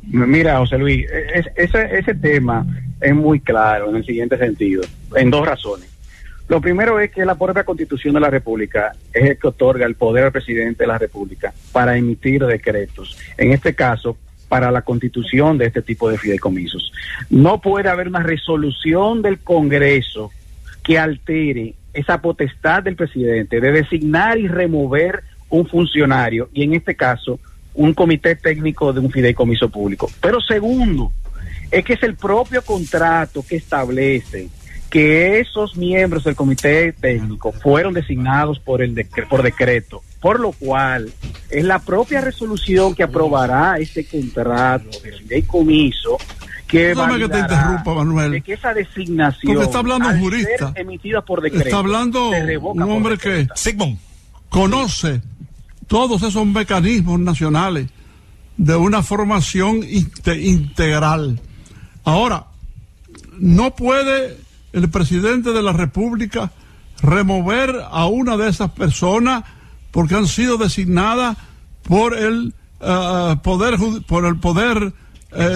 Mira, José Luis, ese tema es muy claro en el siguiente sentido, en dos razones. Lo primero es que la propia Constitución de la República es el que otorga el poder al presidente de la República para emitir decretos. En este caso, para la constitución de este tipo de fideicomisos. No puede haber una resolución del Congreso que altere esa potestad del presidente de designar y remover un funcionario, y en este caso, un comité técnico de un fideicomiso público. Pero segundo, es que es el propio contrato que establece que esos miembros del comité técnico fueron designados por decreto, por lo cual es la propia resolución que aprobará ese contrato de fideicomiso que Déjame que te interrumpa, Manuel, de que esa designación, porque está hablando un jurista, emitida por decreto, está hablando un hombre que Sigmund conoce todos esos mecanismos nacionales de una formación integral. Ahora, no puede el presidente de la República remover a una de esas personas porque han sido designadas por el poder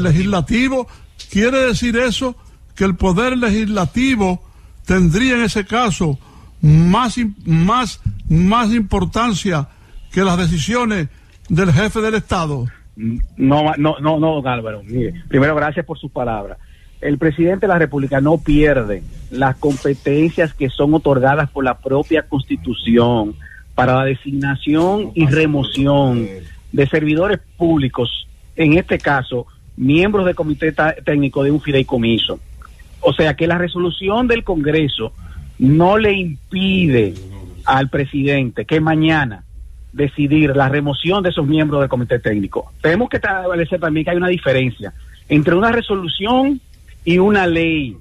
legislativo. ¿Quiere decir eso que el poder legislativo tendría en ese caso más importancia que las decisiones del jefe del Estado? No, don Álvaro. Mire, primero, gracias por sus palabras. El presidente de la República no pierde las competencias que son otorgadas por la propia Constitución para la designación y remoción de servidores públicos, en este caso, miembros del comité técnico de un fideicomiso. O sea que la resolución del Congreso no le impide al presidente que mañana decidir la remoción de esos miembros del comité técnico. Tenemos que establecer también que hay una diferencia entre una resolución y una ley.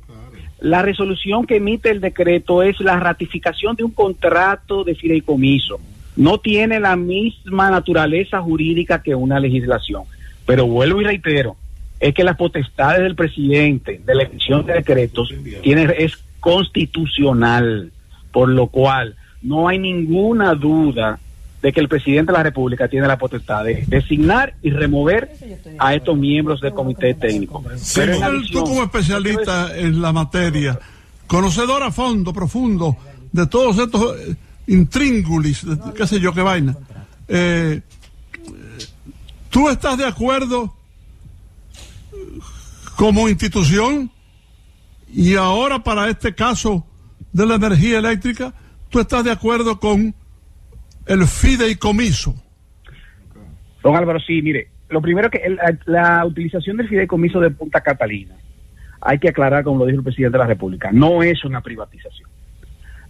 La resolución que emite el decreto es la ratificación de un contrato de fideicomiso. No tiene la misma naturaleza jurídica que una legislación. Pero vuelvo y reitero, es que las potestades del presidente de la emisión de decretos es constitucional, por lo cual no hay ninguna duda de que el presidente de la República tiene la potestad de designar y remover a estos miembros del comité técnico. Sí, tú como especialista en la materia, conocedor a fondo, profundo, de todos estos intríngulis, qué sé yo, qué vaina, ¿tú estás de acuerdo como institución y ahora para este caso de la energía eléctrica, tú estás de acuerdo con el fideicomiso? Don Álvaro, sí, mire, lo primero que la utilización del fideicomiso de Punta Catalina, hay que aclarar, como lo dijo el presidente de la República, no es una privatización.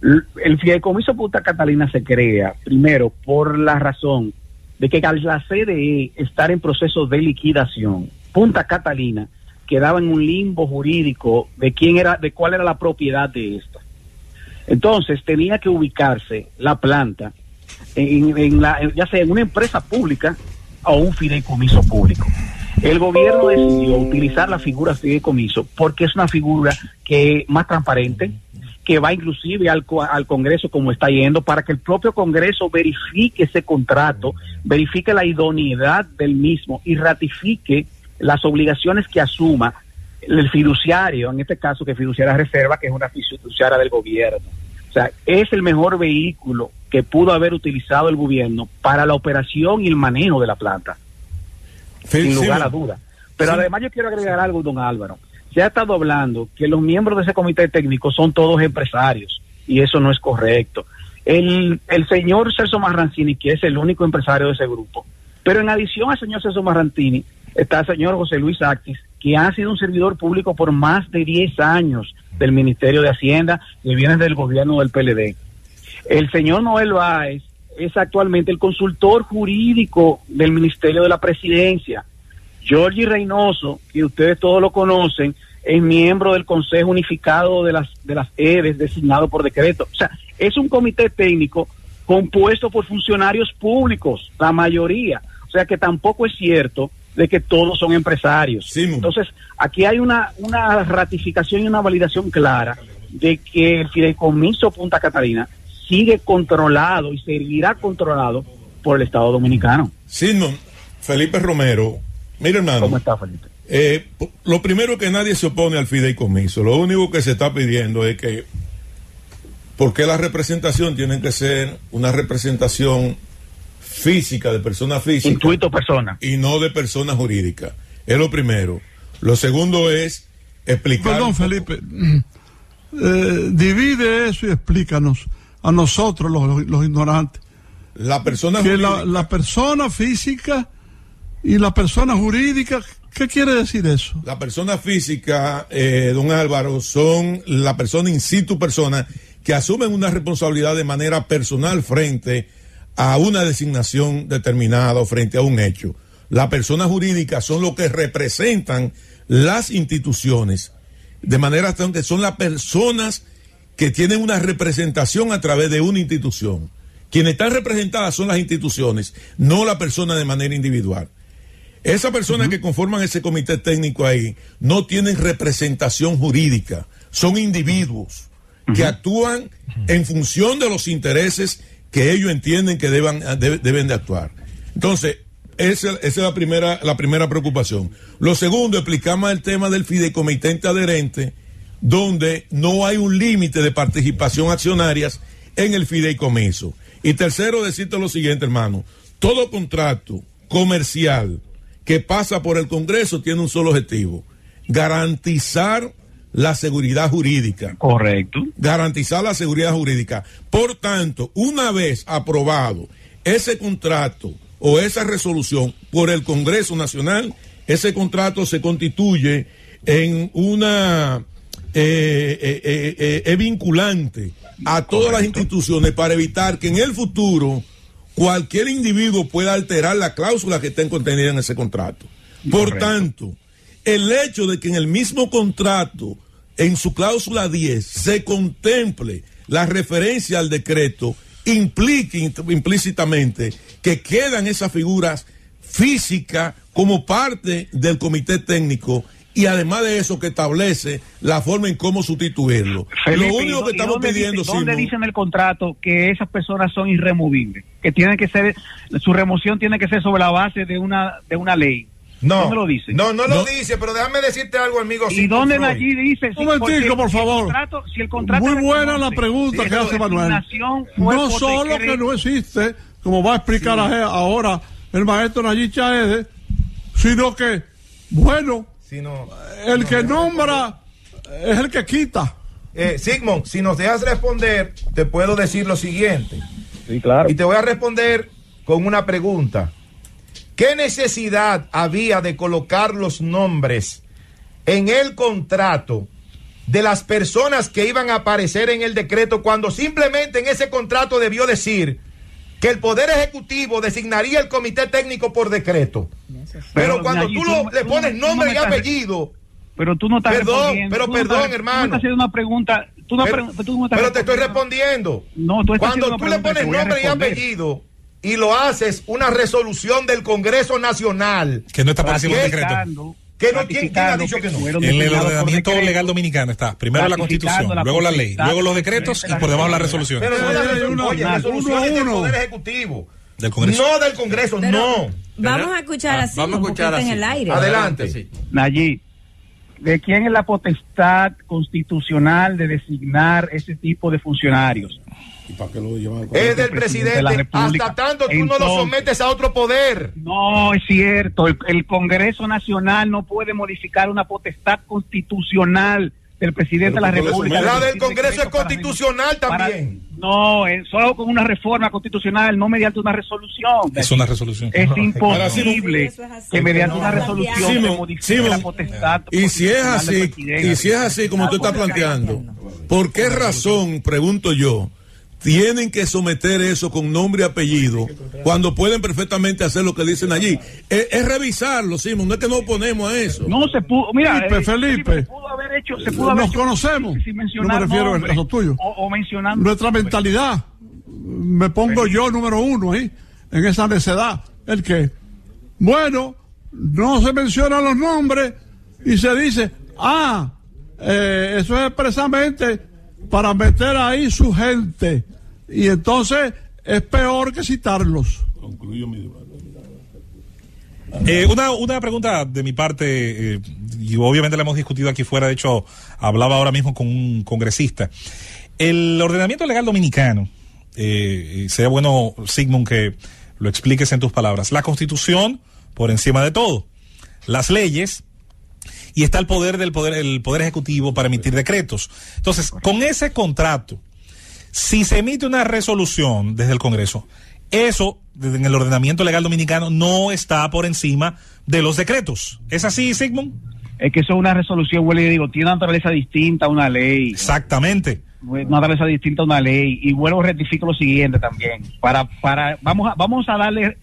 El fideicomiso Punta Catalina se crea, primero, por la razón de que al la CDE estar en proceso de liquidación, Punta Catalina quedaba en un limbo jurídico de cuál era la propiedad de esta. Entonces tenía que ubicarse la planta ya sea en una empresa pública o un fideicomiso público. El gobierno decidió utilizar la figura fideicomiso porque es una figura que es más transparente, que va inclusive al Congreso como está yendo, para que el propio Congreso verifique ese contrato, verifique la idoneidad del mismo y ratifique las obligaciones que asuma el fiduciario, en este caso que Fiduciaria Reserva, que es una fiduciaria del gobierno. O sea, es el mejor vehículo que pudo haber utilizado el gobierno para la operación y el manejo de la planta, sin lugar a duda. Pero además yo quiero agregar algo, don Álvaro. Se ha estado hablando que los miembros de ese comité técnico son todos empresarios, y eso no es correcto. El señor Celso Marrancini, que es el único empresario de ese grupo, pero en adición al señor Celso Marrancini está el señor José Luis Actis, que ha sido un servidor público por más de 10 años del Ministerio de Hacienda, que viene del gobierno del PLD. El señor Noel Báez es actualmente el consultor jurídico del Ministerio de la Presidencia. Giorgi Reynoso, que ustedes todos lo conocen, es miembro del Consejo Unificado de las EDES, designado por decreto. O sea, es un comité técnico compuesto por funcionarios públicos, la mayoría. O sea que tampoco es cierto de que todos son empresarios. Sí. Entonces, aquí hay una ratificación y una validación clara de que el fideicomiso Punta Catalina sigue controlado y seguirá controlado por el Estado Dominicano. Sigmund, Felipe Romero, Mira, hermano. ¿Cómo está, Felipe? Lo primero es que nadie se opone al fideicomiso. Lo único que se está pidiendo es que, ¿por qué la representación tiene que ser una representación física, de persona física? Intuito persona. Y no de persona jurídica. Es lo primero. Lo segundo es explicar... Perdón, Felipe. Divide eso y explícanos a nosotros, los ignorantes. La persona que jurídica... la persona física y la persona jurídica, ¿qué quiere decir eso? La persona física, don Álvaro, son la persona in situ persona que asumen una responsabilidad de manera personal frente a una designación determinada o frente a un hecho. La persona jurídica son los que representan las instituciones, de manera que son las personas que tienen una representación a través de una institución. Quienes están representadas son las instituciones, no la persona de manera individual. Esas personas que conforman ese comité técnico ahí no tienen representación jurídica, son individuos que actúan en función de los intereses que ellos entienden que deben de actuar. Entonces, esa es la primera preocupación. Lo segundo, explicamos el tema del fideicomitente adherente, donde no hay un límite de participación accionarias en el fideicomiso. Y tercero, decirte lo siguiente, hermano: todo contrato comercial que pasa por el Congreso tiene un solo objetivo: garantizar la seguridad jurídica. Correcto. Garantizar la seguridad jurídica. Por tanto, una vez aprobado ese contrato o esa resolución por el Congreso Nacional, ese contrato se constituye en una vinculante a todas las instituciones para evitar que en el futuro cualquier individuo pueda alterar la cláusula que esté contenida en ese contrato. Por tanto, el hecho de que en el mismo contrato, en su cláusula 10, se contemple la referencia al decreto, implica implícitamente que quedan esas figuras físicas como parte del comité técnico, y además de eso que establece la forma en cómo sustituirlo. Felipe, lo único que estamos pidiendo, ¿dónde dice en el contrato que esas personas son irremovibles? Que tienen que ser, su remoción tiene que ser sobre la base de una ley. No, ¿Dónde lo dice? No lo dice, pero déjame decirte algo, amigo. ¿Y dónde allí dice? Un momentico, por favor. Si el contrato muy buena la pregunta que hace Manuel. No solo que no existe, como va a explicar ahora el maestro Nayib Chaede, sino que, bueno, el que nombra es el que quita. Sigmund, si nos dejas responder, te puedo decir lo siguiente. Sí, claro. Y te voy a responder con una pregunta. ¿Qué necesidad había de colocar los nombres en el contrato de las personas que iban a aparecer en el decreto, cuando simplemente en ese contrato debió decir que el Poder Ejecutivo designaría el comité técnico por decreto? Pero cuando tú le pones nombre y apellido... Pero tú no estás respondiendo. Perdón, hermano. Tú me estás haciendo una pregunta. Pero te estoy respondiendo. No, tú estás cuando tú le pones nombre y apellido y lo haces una resolución del Congreso Nacional, que no está por encima del decreto. ¿Quién ha dicho que no? En el ordenamiento legal dominicano está primero la Constitución, luego la ley, luego los decretos y por debajo la resolución. Pero no la resolución es del Poder Ejecutivo. Del Congreso. No del Congreso, no. Vamos a escuchar así, vamos a escuchar así. En el aire. Adelante. Sí. Nayib, ¿de quién es la potestad constitucional de designar ese tipo de funcionarios? ¿Y para qué lo llevan? Es del presidente, hasta tanto tú no lo sometes a otro poder. No, es cierto, el Congreso Nacional no puede modificar una potestad constitucional del presidente de la República. La del Congreso es constitucional también. No, solo con una reforma constitucional, no mediante una resolución. Es una resolución. Es imposible que mediante una resolución se modifique la potestad. Y si es así como tú estás planteando, ¿por qué razón, pregunto yo, tienen que someter eso con nombre y apellido cuando pueden perfectamente hacer lo que dicen allí? Es revisarlo, Simón, no es que nos oponemos a eso. No se pudo, mira, Felipe, pudo haber hecho, nos conocemos, no me refiero a eso tuyo. O mencionando nuestra mentalidad, me pongo yo número uno ahí, en esa necedad, el que, bueno, no se mencionan los nombres y se dice, eso es expresamente para meter ahí su gente, y entonces es peor que citarlos. Concluyo mi debate. Una pregunta de mi parte, y obviamente la hemos discutido aquí fuera, de hecho hablaba ahora mismo con un congresista. El ordenamiento legal dominicano, sería bueno, Sigmund, que lo expliques en tus palabras. La Constitución por encima de todo, las leyes, y está el poder ejecutivo para emitir decretos. Entonces, con ese contrato, si se emite una resolución desde el Congreso, eso, en el ordenamiento legal dominicano, no está por encima de los decretos. ¿Es así, Sigmund? Es que eso es una resolución, bueno, y digo, tiene una naturaleza distinta a una ley. Exactamente. Una naturaleza distinta a una ley. Y vuelvo, rectifico lo siguiente también. Vamos a darle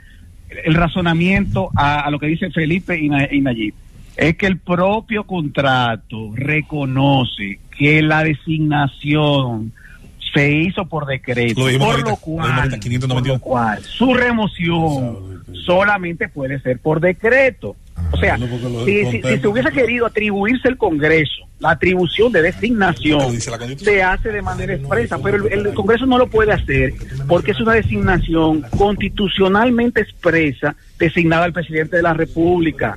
el razonamiento a lo que dice Felipe y Nayib. Es que el propio contrato reconoce que la designación se hizo por decreto, por lo cual su remoción solamente puede ser por decreto. O sea, si se hubiese querido atribuirse el Congreso, la atribución de designación se hace de manera expresa, pero el Congreso no lo puede hacer porque es una designación constitucionalmente expresa designada al presidente de la República.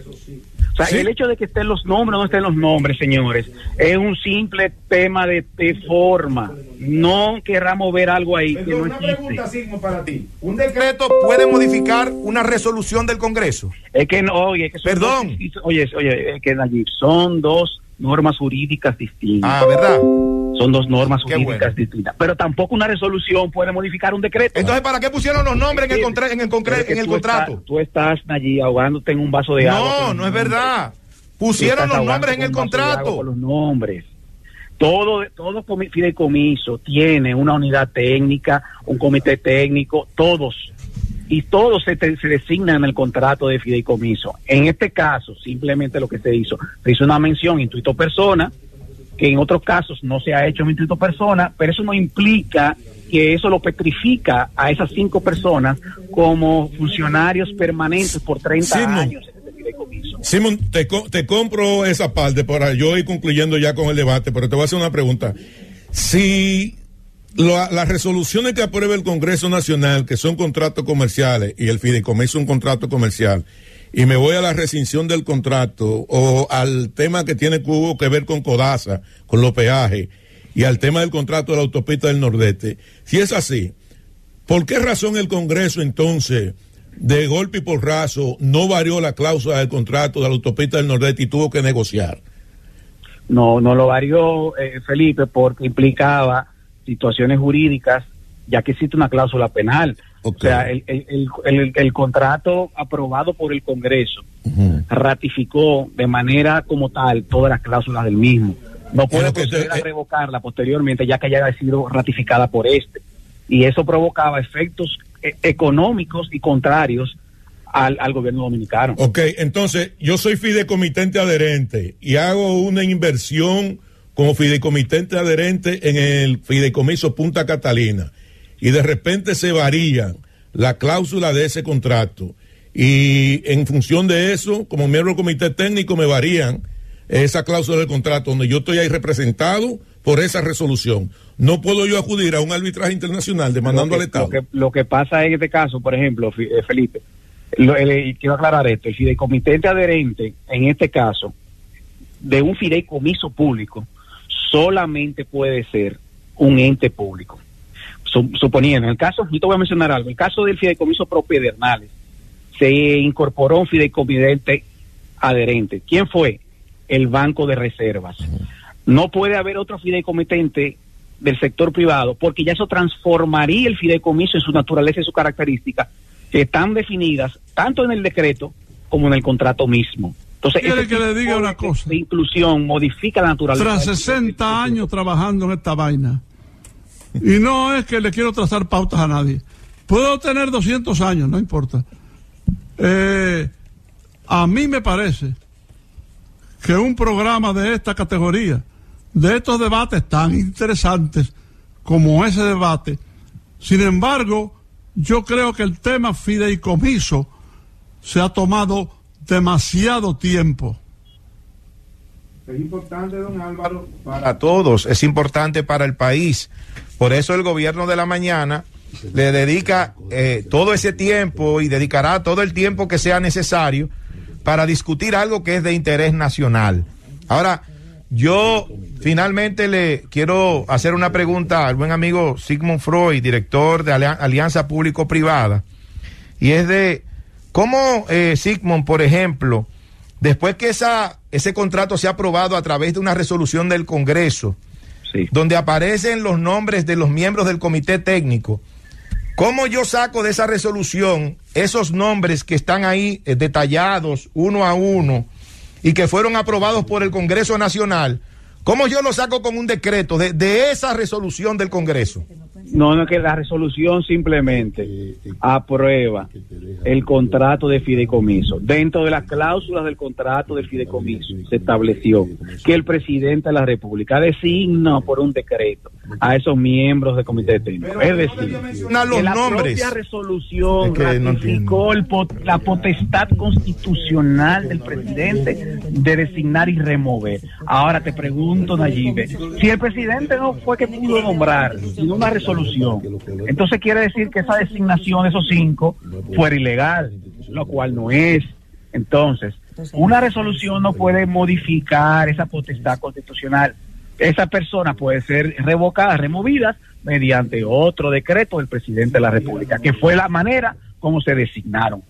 O sea, el hecho de que estén los nombres o no estén los nombres, señores, es un simple tema de forma. No querramos ver algo ahí que no existe. Una pregunta, Sigmo, para ti. ¿Un decreto puede modificar una resolución del Congreso? Es que no, oye, que perdón. Es que Nayib, son dos normas jurídicas distintas. Ah, ¿verdad? Son dos normas jurídicas distintas. Pero tampoco una resolución puede modificar un decreto. Entonces, ¿para qué pusieron los nombres en el contrato? Tú estás allí ahogándote en un vaso de agua. No es verdad. Pusieron los nombres en el contrato. Los nombres. Todo fideicomiso tiene una unidad técnica, un comité técnico, todos se designan en el contrato de fideicomiso. En este caso, simplemente lo que se hizo una mención intuito persona, que en otros casos no se ha hecho intuito persona, pero eso no implica que eso lo petrifica a esas 5 personas como funcionarios permanentes por 30 años en este fideicomiso. Simón, te compro esa parte para yo ir concluyendo ya con el debate, pero te voy a hacer una pregunta. Si las resoluciones que apruebe el Congreso Nacional, que son contratos comerciales, y el fideicomiso es un contrato comercial, y me voy a la rescisión del contrato o al tema que hubo que ver con Codasa, con los peajes, y al tema del contrato de la autopista del Nordeste, si es así, ¿por qué razón el Congreso entonces, de golpe y porrazo, no varió la cláusula del contrato de la autopista del Nordeste y tuvo que negociar? No lo varió, Felipe, porque implicaba situaciones jurídicas, ya que existe una cláusula penal. Okay. O sea, el contrato aprobado por el Congreso ratificó de manera como tal todas las cláusulas del mismo. No puede proceder a revocarla posteriormente, ya que haya sido ratificada por este. Y eso provocaba efectos económicos y contrarios al gobierno dominicano. Ok, entonces yo soy fideicomitente adherente y hago una inversión como fideicomitente adherente en el fideicomiso Punta Catalina, y de repente se varía la cláusula de ese contrato, y en función de eso, como miembro del comité técnico, me varían esa cláusula del contrato, donde yo estoy ahí representado por esa resolución. No puedo yo acudir a un arbitraje internacional demandando al Estado. Lo que pasa en este caso, por ejemplo, Felipe, quiero aclarar esto: el fideicomitente adherente, en este caso, de un fideicomiso público, solamente puede ser un ente público. Suponiendo, en el caso, yo te voy a mencionar algo, el caso del fideicomiso Propiedernales, se incorporó un fideicomitente adherente. ¿Quién fue? El Banco de Reservas. No puede haber otro fideicomitente del sector privado, porque ya eso transformaría el fideicomiso en su naturaleza y su característica, que están definidas tanto en el decreto como en el contrato mismo. Entonces, ¿quiere que le diga una cosa? De inclusión modifica la naturaleza. Tras 60 años trabajando en esta vaina, y no es que le quiero trazar pautas a nadie, puedo tener 200 años, no importa. A mí me parece que un programa de esta categoría, de estos debates tan interesantes como ese debate, sin embargo, yo creo que el tema fideicomiso se ha tomado demasiado tiempo. Es importante, don Álvaro, para todos, es importante para el país. Por eso el gobierno de la mañana le dedica todo ese tiempo y dedicará todo el tiempo que sea necesario para discutir algo que es de interés nacional. Ahora, yo finalmente le quiero hacer una pregunta al buen amigo Sigmund Freud, director de Alianza Público-Privada, y es de cómo Sigmund, por ejemplo, después que ese contrato se ha aprobado a través de una resolución del Congreso, sí, donde aparecen los nombres de los miembros del comité técnico, ¿cómo yo saco de esa resolución esos nombres que están ahí detallados uno a uno y que fueron aprobados por el Congreso Nacional? ¿Cómo yo lo saco con un decreto de esa resolución del Congreso? No, que la resolución simplemente aprueba el contrato de fideicomiso. Dentro de las cláusulas del contrato de fideicomiso se estableció que el presidente de la República designa por un decreto a esos miembros del comité técnico. Es decir, que la propia resolución ratificó la potestad constitucional del presidente de designar y remover. Ahora te pregunto, Nayibe, si el presidente no fue que pudo nombrar, sino una resolución, entonces quiere decir que esa designación de esos 5 fuera ilegal, lo cual no es. Entonces, una resolución no puede modificar esa potestad constitucional. Esa persona puede ser revocada, removida mediante otro decreto del presidente de la República, que fue la manera como se designaron.